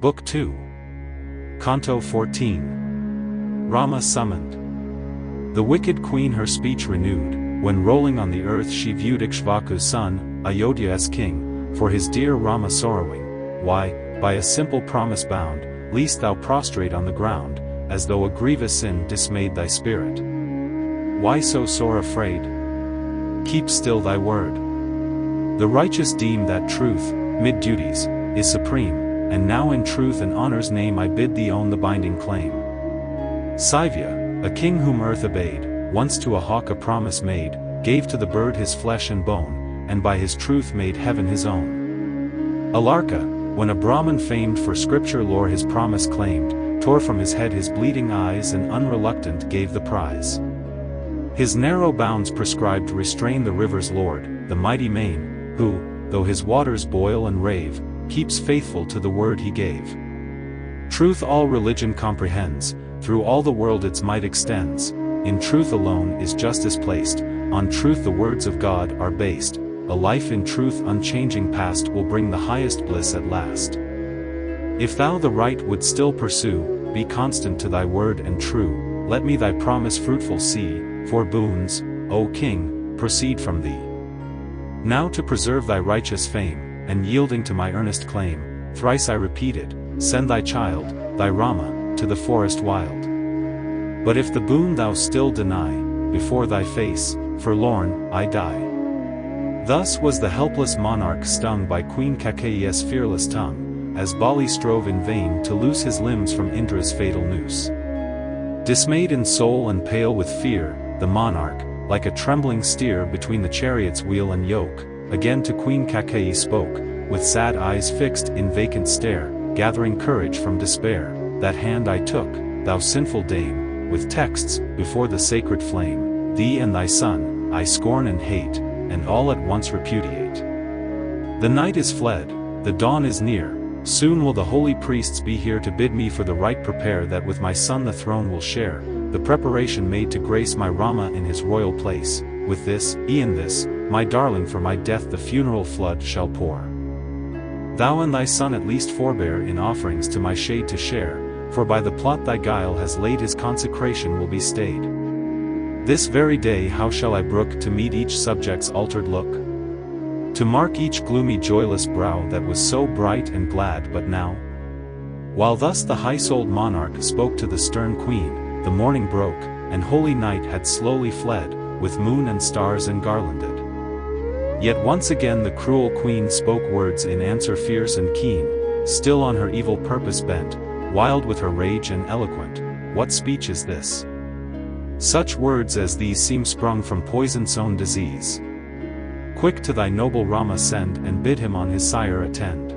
Book 2. Canto 14. Rama summoned. The wicked queen her speech renewed, when rolling on the earth she viewed Ikshvaku's son, Ayodhya's king, for his dear Rama sorrowing. Why, by a simple promise bound, lest thou prostrate on the ground, as though a grievous sin dismayed thy spirit. Why so sore afraid? Keep still thy word. The righteous deem that truth, mid duties, is supreme, and now in truth and honor's name I bid thee own the binding claim. Saivya, a king whom earth obeyed, once to a hawk a promise made, gave to the bird his flesh and bone, and by his truth made heaven his own. Alarka, when a Brahmin famed for scripture lore his promise claimed, tore from his head his bleeding eyes and unreluctant gave the prize. His narrow bounds prescribed restrain the river's lord, the mighty main, who, though his waters boil and rave, keeps faithful to the word he gave. Truth all religion comprehends, through all the world its might extends, in truth alone is justice placed, on truth the words of God are based, a life in truth unchanging past will bring the highest bliss at last. If thou the right would still pursue, be constant to thy word and true, let me thy promise fruitful see, for boons, O King, proceed from thee. Now to preserve thy righteous fame, and yielding to my earnest claim, thrice I repeated, send thy child, thy Rama, to the forest wild. But if the boon thou still deny, before thy face, forlorn, I die. Thus was the helpless monarch stung by Queen Kakeyi's fearless tongue, as Bali strove in vain to loose his limbs from Indra's fatal noose. Dismayed in soul and pale with fear, the monarch, like a trembling steer between the chariot's wheel and yoke, again to Queen Kakeyi spoke, with sad eyes fixed in vacant stare, gathering courage from despair, that hand I took, thou sinful dame, with texts, before the sacred flame, thee and thy son, I scorn and hate, and all at once repudiate. The night is fled, the dawn is near, soon will the holy priests be here to bid me for the rite prepare that with my son the throne will share, the preparation made to grace my Rama in his royal place, with this, e'en this, my darling for my death the funeral flood shall pour. Thou and thy son at least forbear in offerings to my shade to share, for by the plot thy guile has laid his consecration will be stayed. This very day how shall I brook to meet each subject's altered look? To mark each gloomy joyless brow that was so bright and glad but now? While thus the high-souled monarch spoke to the stern queen, the morning broke, and holy night had slowly fled, with moon and stars engarlanded. Yet once again the cruel queen spoke words in answer fierce and keen, still on her evil purpose bent, wild with her rage and eloquent. What speech is this? Such words as these seem sprung from poison-sown disease. Quick to thy noble Rama send and bid him on his sire attend.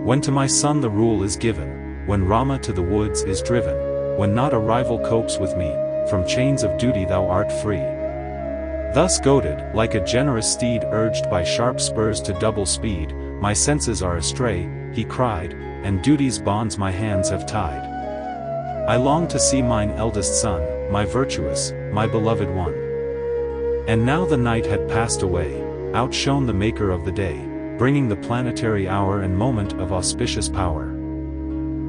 When to my son the rule is given, when Rama to the woods is driven, when not a rival copes with me, from chains of duty thou art free. Thus goaded, like a generous steed urged by sharp spurs to double speed, my senses are astray, he cried, and duty's bonds my hands have tied. I long to see mine eldest son, my virtuous, my beloved one. And now the night had passed away, outshone the maker of the day, bringing the planetary hour and moment of auspicious power.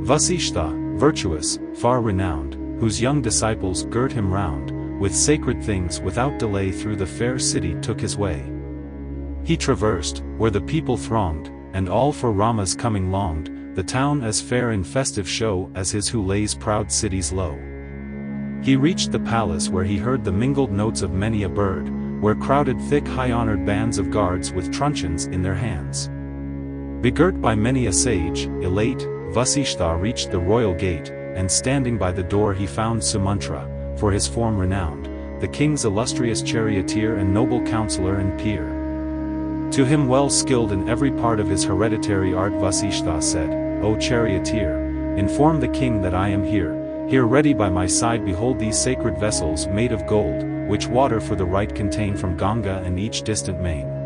Vasishtha, virtuous, far renowned, whose young disciples girt him round, with sacred things without delay through the fair city took his way. He traversed, where the people thronged, and all for Rama's coming longed, the town as fair in festive show as his who lays proud cities low. He reached the palace where he heard the mingled notes of many a bird, where crowded thick high-honored bands of guards with truncheons in their hands. Begirt by many a sage, elate, Vasishtha reached the royal gate, and standing by the door he found Sumantra, for his form renowned, the king's illustrious charioteer and noble counselor and peer. To him well skilled in every part of his hereditary art Vasishtha said, O charioteer, inform the king that I am here ready by my side behold these sacred vessels made of gold, which water for the rite contain from Ganga and each distant main.